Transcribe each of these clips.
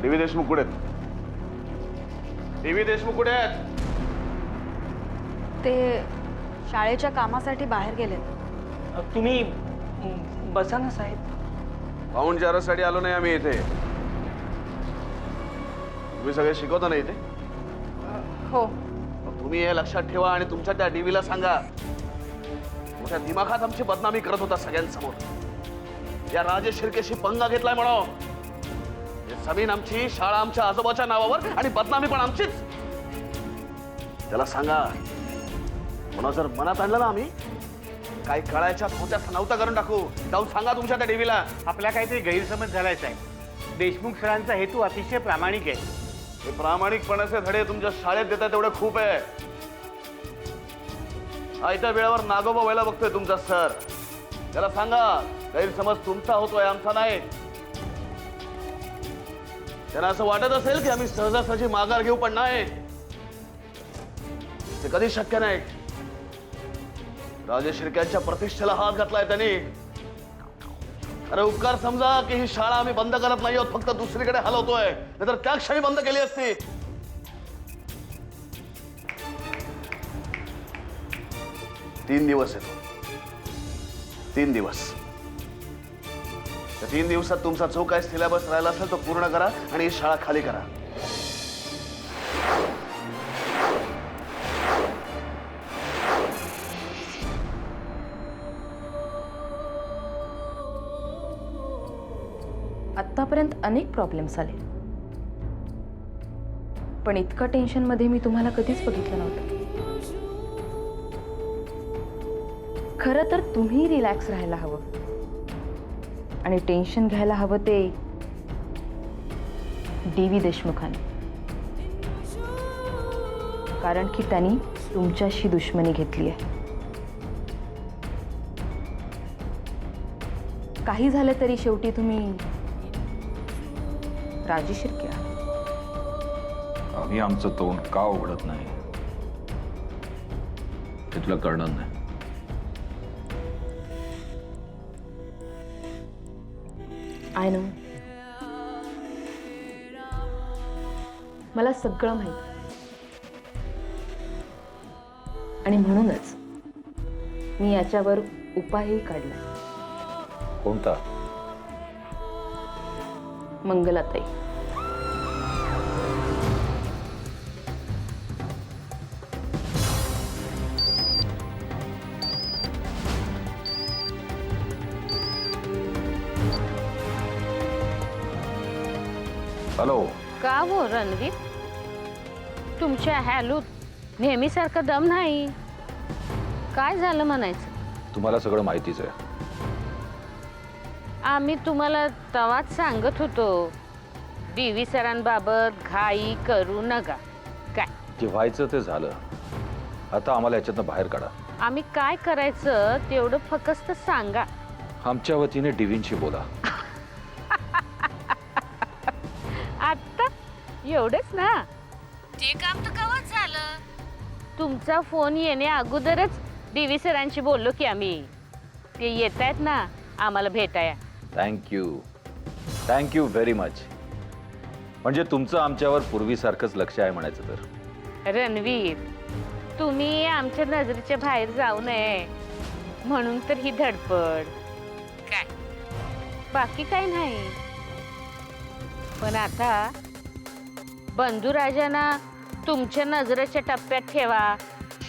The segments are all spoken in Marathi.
डीव्ही देशमुख कुठे आहेत? डीव्ही देशमुख कुठे आहेत? ते शाळेच्या कामासाठी बाहेर गेलेत. तुम्ही बसा ना साहेब. पाहुणचारासाठी आलो नाही आम्ही इथे. तुम्ही सगळे शिकवता ना इथे? हो. मग तुम्ही हे लक्षात ठेवा आणि तुमच्या त्या डीव्हीला सांगा, मोठ्या दिमाखात आमची बदनामी करत होता सगळ्यांसमोर. या राजेश शिर्केशी पंगा घेतलाय म्हणून. जमीन आमची, शाळा आमच्या आजोबाच्या नावावर आणि बदनामी पण आमचीच. त्याला सांगा, म्हणून जर मनात आणलं ना आम्ही काय कळायच्या खोट्या नव्हता करून टाकू. जाऊन सांगा तुमच्या त्या डीव्हीला. आपला काहीतरी गैरसमज झालाय साहेब. देशमुख सरांचा हेतू अतिशय प्रामाणिक आहे. हे प्रामाणिकपणाचे धडे तुमच्या शाळेत देतात तेवढे खूप आहे. आयत्या वेळेवर नागोबा व्हायला बघतोय तुमचा सर. त्याला सांगा गैरसमज तुमचा होतोय, आमचा नाही. त्यांना असं वाटत असेल की आम्ही सहजासहजी माघार घेऊ, पण नाही. ते कधी शक्य नाही. राजेश शिर्क्यांच्या प्रतिष्ठेला हात घातलाय त्यांनी. अरे उपकार समजा की ही शाळा आम्ही बंद करत नाही आहोत, फक्त दुसरीकडे हलवतोय. नाहीतर त्या क्षणी बंद केली असती. 3 दिवस येतो. 3 दिवस. त्या 3 दिवसात तुमचा जो काय सिलेबस राहिला असेल तो पूर्ण करा आणि ही शाळा खाली करा. आत्तापर्यंत अनेक प्रॉब्लेम्स आले, पण इतकं टेन्शन मध्ये मी तुम्हाला कधीच बघितलं नव्हतं. खरं तर तुम्ही रिलॅक्स राहायला हवं आणि टेन्शन घ्यायला हवं ते डीव्ही देशमुखांनी. कारण की त्यांनी तुमच्याशी दुश्मनी घेतली आहे. काही झालं तरी शेवटी तुम्ही राजेश शिर्के आहात. आम्ही आमचं तोंड का उघडत नाही ते तुला कळणार नाही. I know. मला सगळं माहित आणि म्हणूनच मी याच्यावर उपायही काढला. कोणता? मंगलाताई. हॅलो. का हो रणवीर, तुमच्या हॅलूत नेहमीसारखं दम नाही. काय झालं म्हणायचं? तुम्हाला सगळं माहितीच आहे. आम्ही तुम्हाला तवाच सांगत होतो, डीव्ही सरांबाबत घाई करू नका. काय जे व्हायचं ते झालं. आता आम्हाला याच्यातनं बाहेर काढा. आम्ही काय करायचं तेवढं फक्त सांगा. आमच्या वतीने डीव्हींशी बोला. आता एवढंच ना? ते काम तर कवच झालं. तुमचा फोन येणे अगोदरच डीव्ही सरांशी बोललो की आम्ही. ते येत आहेत ना आम्हाला भेटाया. Thank you very much. म्हणजे तुमचं आमच्यावर पूर्वीसारखंच लक्ष आहे म्हणायचं तर. रणवीर, तुम्ही आमच्या नजरेच्या बाहेर जाऊ नये म्हणून तर ही धडपड. काय बाकी काय नाही. पण आता बंधुराजांना तुमच्या नजरेच्या टप्प्यात ठेवा,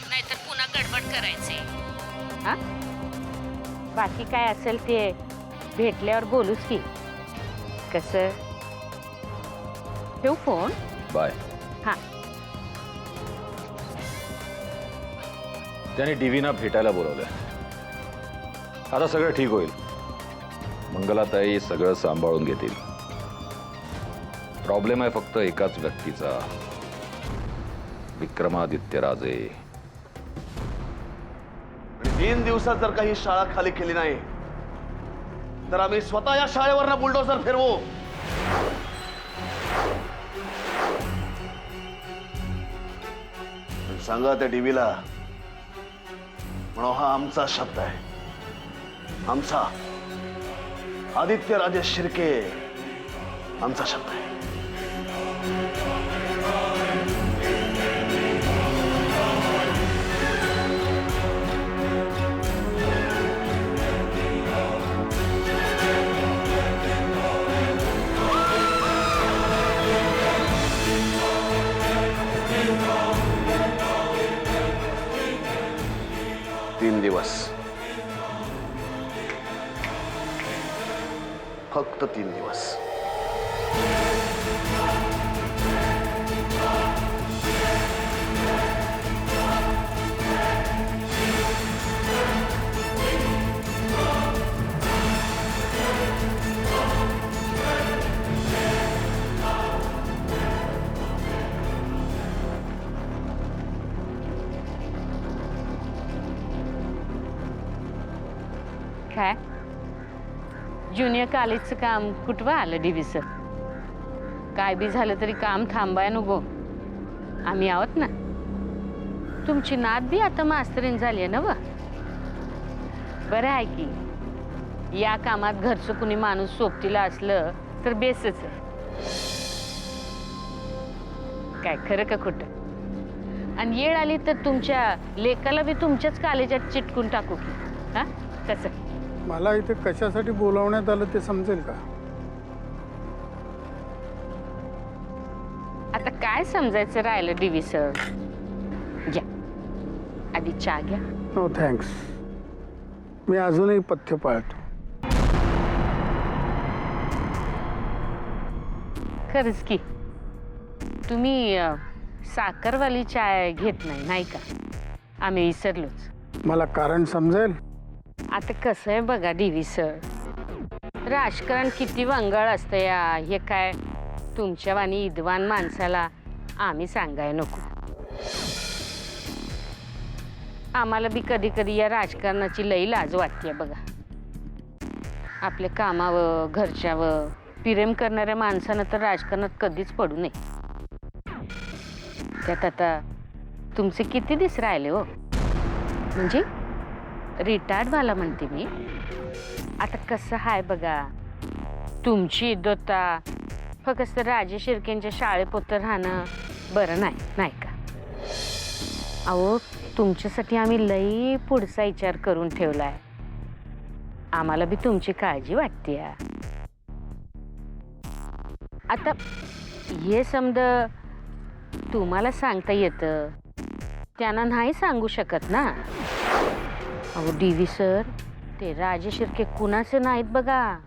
नाहीतर पुन्हा गडबड करायचे. हा, बाकी काय असेल ते भेटल्यावर बोलूच की. कसं? ठेवू फोन. बाय. हा. त्याने डीव्हीना भेटायला बोलवलंय. आता सगळं ठीक होईल. मंगलाताई सगळं सांभाळून घेतील. प्रॉब्लेम आहे फक्त एकाच व्यक्तीचा, विक्रमादित्य राजे. 3 दिवसात जर काही शाळा खाली केली नाही तर आम्ही स्वतः या शाळेवर बुलडोझर फिरवू. सांगा त्या डीव्हीला, म्हणून हा आमचा शब्द आहे. आमचा आदित्य राजे शिर्के आमचा शब्द आहे. फक्त 3 दिवस. काय ज्युनियर कॉलेजचं काम कुठवं आलं डीव्ही सर? काय बी झालं तरी काम थांबाय नको. आम्ही आहोत ना. तुमची नात बी आता मास्तरीन झाली आहे ना व? बरं आहे की या कामात घरचं कुणी माणूस सोबतीला असलं तर बेसच आहे. काय खरं का खोटं? आणि येळ आली तर तुमच्या लेकाला बी तुमच्याच कॉलेजात चिटकून टाकू की. हा कसं? मला इथे कशासाठी बोलावण्यात आलं ते समजेल का? आता काय समजायचं राहिलं डीव्ही सर? घ्या आधी चहा घ्या. No thanks. मी अजूनही पथ्य पाळतो. खरंच की तुम्ही साखरवाली चाय घेत नाही का? आम्ही विसरलोच. मला कारण समजेल? आता कसं आहे बघा डीव्ही सर, राजकारण किती वंगाळ असतं या. हे काय तुमच्या वाणी इदवान माणसाला आम्ही सांगाय नको. आम्हाला बी कधी कधी या राजकारणाची लई लाज वाटते बघा. आपल्या कामावर घरच्यावर प्रेम करणाऱ्या माणसानं तर राजकारणात कधीच पडू नये. त्यात आता तुमचे किती दिवस राहिले हो? म्हणजे रिटायर्ड व्हायला म्हणते मी. आता कसं आहे बघा, तुमची इद्दता फक्त राजेश शिर्केंच्या शाळेपोतर राहणं बरं नाही का? अहो तुमच्यासाठी आम्ही लई पुढचा विचार करून ठेवलाय. आम्हाला बी तुमची काळजी वाटते. आता हे समज तुम्हाला सांगता येतं, त्यांना नाही सांगू शकत ना. अहो डीव्ही सर, ते राजेश शिर्के कुणाचे नाहीत बघा.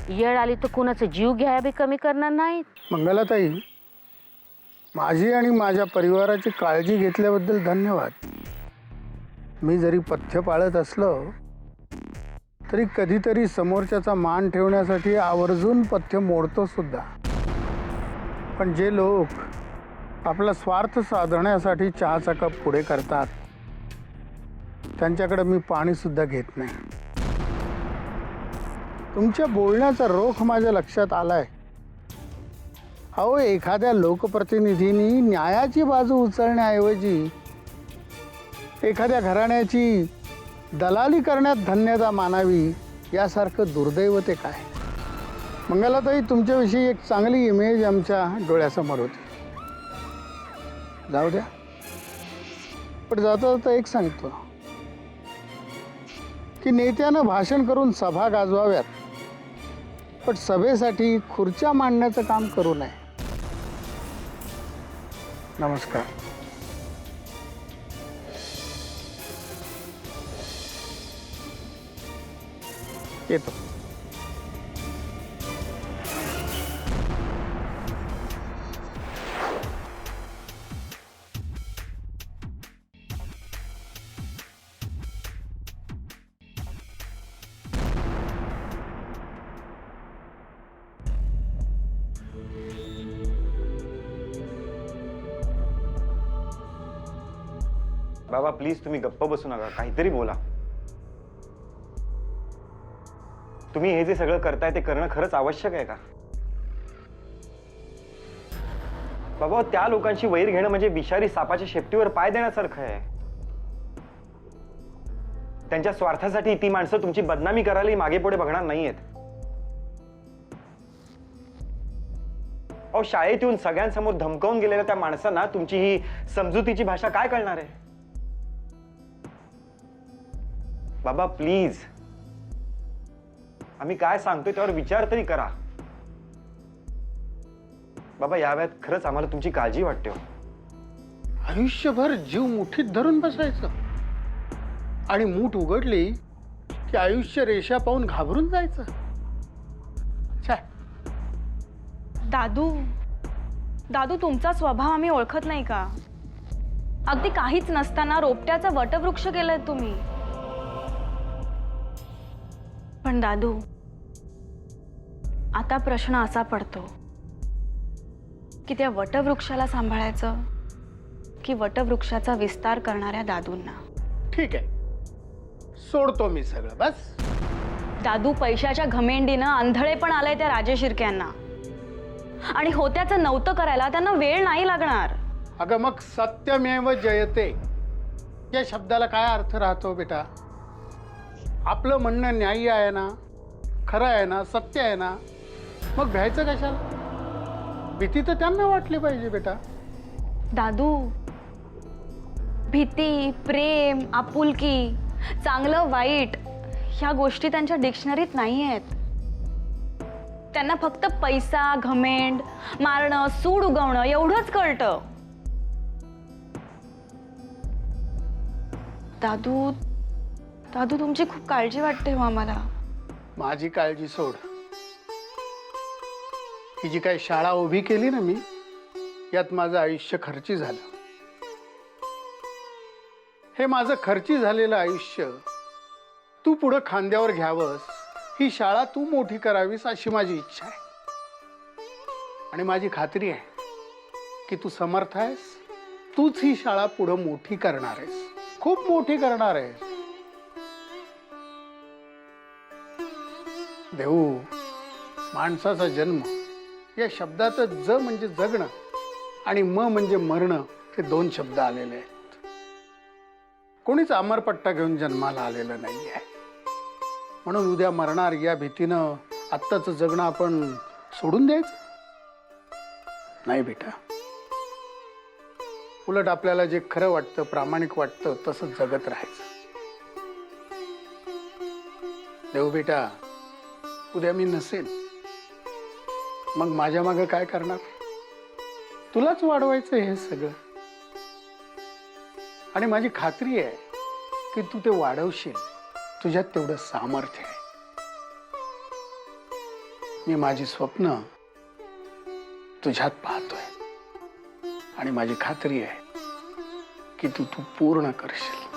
येळ आली तर कुणाचं जीव घ्यायला बी कमी करणार नाहीत. मंगलाताई, माझी आणि माझ्या परिवाराची काळजी घेतल्याबद्दल धन्यवाद. मी जरी पथ्य पाळत असलो तरी कधीतरी समोरच्याचा मान ठेवण्यासाठी आवर्जून पथ्य मोडतो सुद्धा. पण जे लोक आपला स्वार्थ साधण्यासाठी चहाचा कप पुढे करतात त्यांच्याकडे मी पाणी सुद्धा घेत नाही. तुमच्या बोलण्याचा रोख माझ्या लक्षात आलाय. अहो एखाद्या लोकप्रतिनिधींनी न्यायाची बाजू उचलण्याऐवजी एखाद्या घराण्याची दलाली करण्यात धन्यता मानावी यासारखं दुर्दैव ते काय. मंगलाताई, तुमच्याविषयी एक चांगली इमेज आमच्या डोळ्यासमोर होती. जाऊ द्या. पण जाता जाता एक सांगतो की नेत्यानं भाषण करून सभा गाजवाव्यात, पण सभेसाठी खुर्च्या मांडण्याचं काम करू नये. नमस्कार. येतो. बाबा प्लीज तुम्ही गप्प बसू नका, काहीतरी बोला. तुम्ही हे जे सगळं करताय ते करणं खरंच आवश्यक आहे का? बाबा त्या लोकांशी वैर घेणं म्हणजे विषारी सापाच्या शेपटीवर पाय देण्यासारखं आहे. त्यांच्या स्वार्थासाठी ती माणसं तुमची बदनामी करायला मागे पुढे बघणार नाहीयेत. अहो शाळेत येऊन सगळ्यांसमोर धमकावून गेलेल्या त्या माणसांना तुमची ही समजुतीची भाषा काय कळणार आहे? बाबा प्लीज, आम्ही काय सांगतोय त्यावर विचार तरी करा. बाबा या वेळात खरंच आम्हाला तुमची काळजी वाटते. आयुष्यभर जीव मुठीत धरून बसायचं आणि मूठ उघडली की आयुष्य रेषा पाहून घाबरून जायचं. दादू दादू तुमचा स्वभाव आम्ही ओळखत नाही का? अगदी काहीच नसताना रोपट्याचा वटवृक्ष केलाय तुम्ही. पण दादू, आता प्रश्न असा पडतो की त्या वटवृक्षाला सांभाळायचं की वटवृक्षाचा विस्तार करणाऱ्या दादूंना. ठीक आहे, सोडतो मी सगळं बस. दादू, पैशाच्या घमेंडीनं आंधळे पण आलंय त्या राजेश शिर्क्यांना, आणि होत्याचं नव्हतं करायला त्यांना वेळ नाही लागणार. अगं मग सत्यमेव जयते या शब्दाला काय अर्थ राहतो बेटा? आपलं म्हणणं न्याय्य आहे ना, खरं आहे ना, सत्य आहे ना, मग भ्यायचं कशाला? भीती तर त्यांना वाटली पाहिजे बेटा. दादू, भीती, प्रेम, आपुलकी, चांगलं वाईट ह्या गोष्टी त्यांच्या डिक्शनरीत नाही आहेत. त्यांना फक्त पैसा, घमेंड, मारणं, सूड उगवणं एवढंच कळतं. दादू दादू तुमची खूप काळजी वाटते हो आम्हाला. माझी काळजी सोड. ही जी काही शाळा उभी केली ना मी, यात माझं आयुष्य खर्ची झालं. हे माझं खर्ची झालेलं आयुष्य तू पुढं खांद्यावर घ्यावंस, ही शाळा तू मोठी करावीस अशी माझी इच्छा आहे. आणि माझी खात्री आहे की तू समर्थ आहेस. तूच ही शाळा पुढं मोठी करणार आहेस, खूप मोठी करणार आहेस. देऊ, माणसाचा जन्म या शब्दात ज म्हणजे जगणं आणि म म्हणजे मरणं हे दोन शब्द आलेले आहेत. कोणीच अमरपट्टा घेऊन जन्माला आलेलं नाही आहे. म्हणून उद्या मरणार या भीतीनं आत्ताचं जगणं आपण सोडून द्यायचं नाही बेटा. उलट आपल्याला जे खरं वाटतं, प्रामाणिक वाटतं तसं जगत राहायचं. देऊ बेटा, उद्या मी नसेन, मग माझ्या मागे काय करणार? तुलाच वाढवायचं हे सगळं. आणि माझी खात्री आहे की तू ते वाढवशील. तुझ्यात तेवढं सामर्थ्य आहे. मी माझी स्वप्न तुझ्यात पाहतोय आणि माझी खात्री आहे की तू पूर्ण करशील.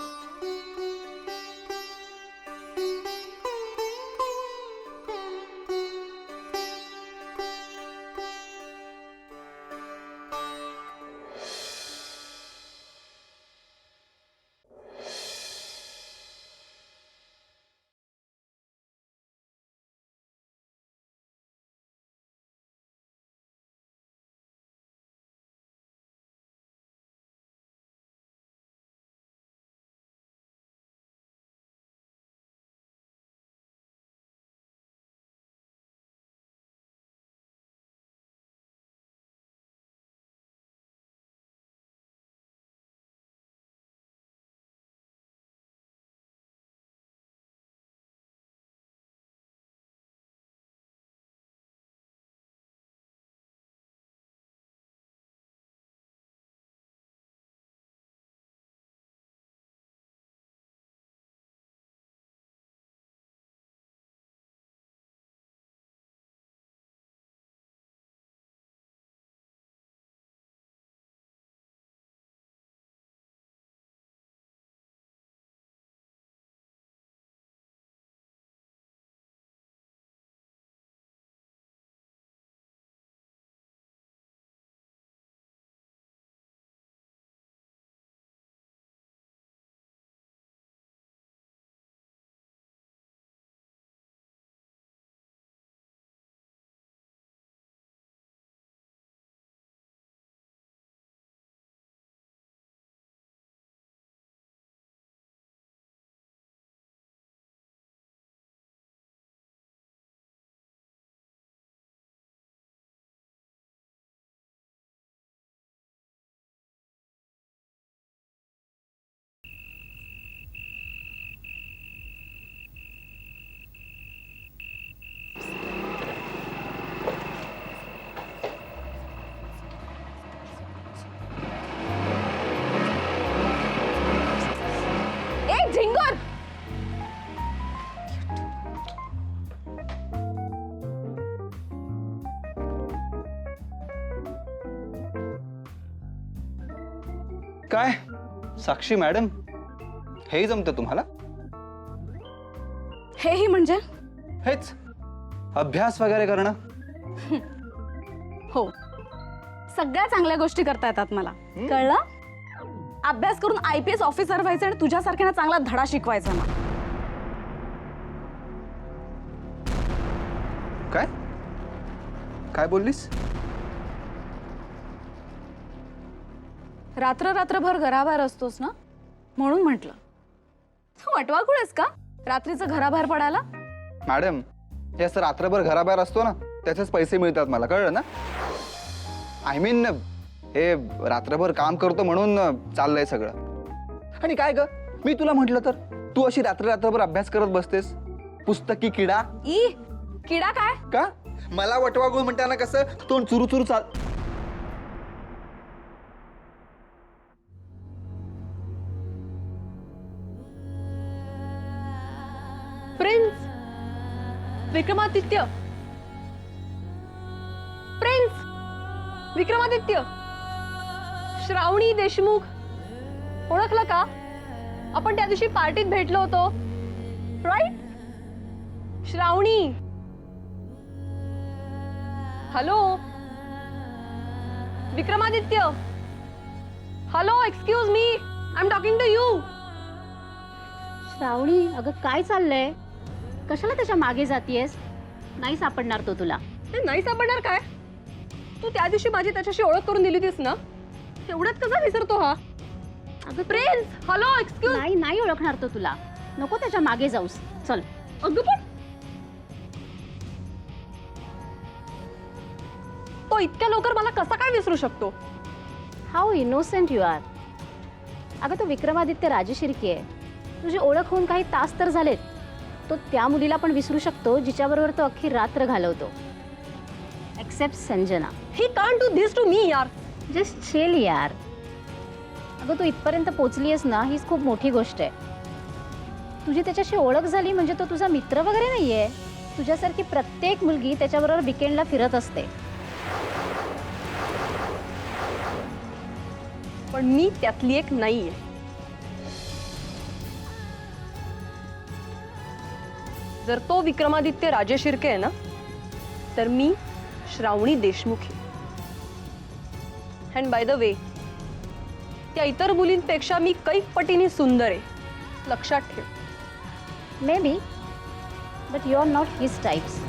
काय साक्षी मॅडम, हे जमतं तुम्हाला? हेही म्हणजे हेच अभ्यास वगैरे करणं. हो, सगळ्या चांगल्या गोष्टी करता येतात मला. कळलं? अभ्यास करून IPS ऑफिसर व्हायचं आणि तुझ्यासारख्याला चांगला धडा शिकवायचा ना. काय काय बोललीस? रात्रभर घराबाहेर असतोस ना, म्हणून म्हटलं. तू वटवाघूळ आहेस का रात्रीचं घराबाहेर पडायला? मॅडम, हे असं रात्रभर घराबाहेर असतो ना, त्याचेच पैसे मिळतात मला, कळलं ना? आय मीन हे रात्रभर काम करतो म्हणून चाललंय सगळं. आणि काय ग, मी तुला म्हटलं तर तू अशी रात्रभर अभ्यास करत बसतेस, पुस्तकी किडा. किडा काय? का मला वटवागुळ म्हणताना कसं तोंड चुरू चुरू चाल. Prince Vikramaditya, prince Vikramaditya, Shravani Deshmukh. ओळखलं का? आपण त्या दिवशी पार्टीत भेटलो होतो, right? Shravani. Hello Vikramaditya. Hello, excuse me, I am talking to you. Shravani, अगं काय चाललंय? कशाला त्याच्या मागे जातीयेस? नाही सापडणार तो तुला. नाही सापडणार काय? तू त्या दिवशी माझी त्याच्याशी ओळख करून दिली होतीस ना, एवढ्यात कसा विसरतो हा? अगं प्रिन्स, हॅलो, एक्सक्यूज. नाही ओळखणार तो तुला. नको त्याच्या मागे जाऊस. चल. अगं पण तो इतक्या लवकर मला कसा काय विसरू शकतो? How innocent you are. अगं तो विक्रमादित्य राजशिर्के आहे. तुझी ओळख होऊन काही तास तर झालेत. तो त्या मुलीला पण विसरू शकतो जिच्याबरोबर तो अख्खी रात्र घालवतो. Except Sanjana. He can't do this to me यार. जस्ट चिल यार. अगं तू इथपर्यंत पोचलीयस ना, हीच खूप मोठी गोष्ट आहे. तुझी त्याच्याशी ओळख झाली म्हणजे तो तुझा मित्र वगैरे नाहीये. तुझ्यासारखी प्रत्येक मुलगी त्याच्याबरोबर विकेंडला फिरत असते. पण मी त्यातली एक नाहीये. जर तो विक्रमादित्य राजशिर्के आहे ना, तर मी श्रावणी देशमुख आहे. अँड बाय द वे, त्या इतर मुलींपेक्षा मी कैक पटीने सुंदर आहे, लक्षात ठेव. Maybe, but you are not his types.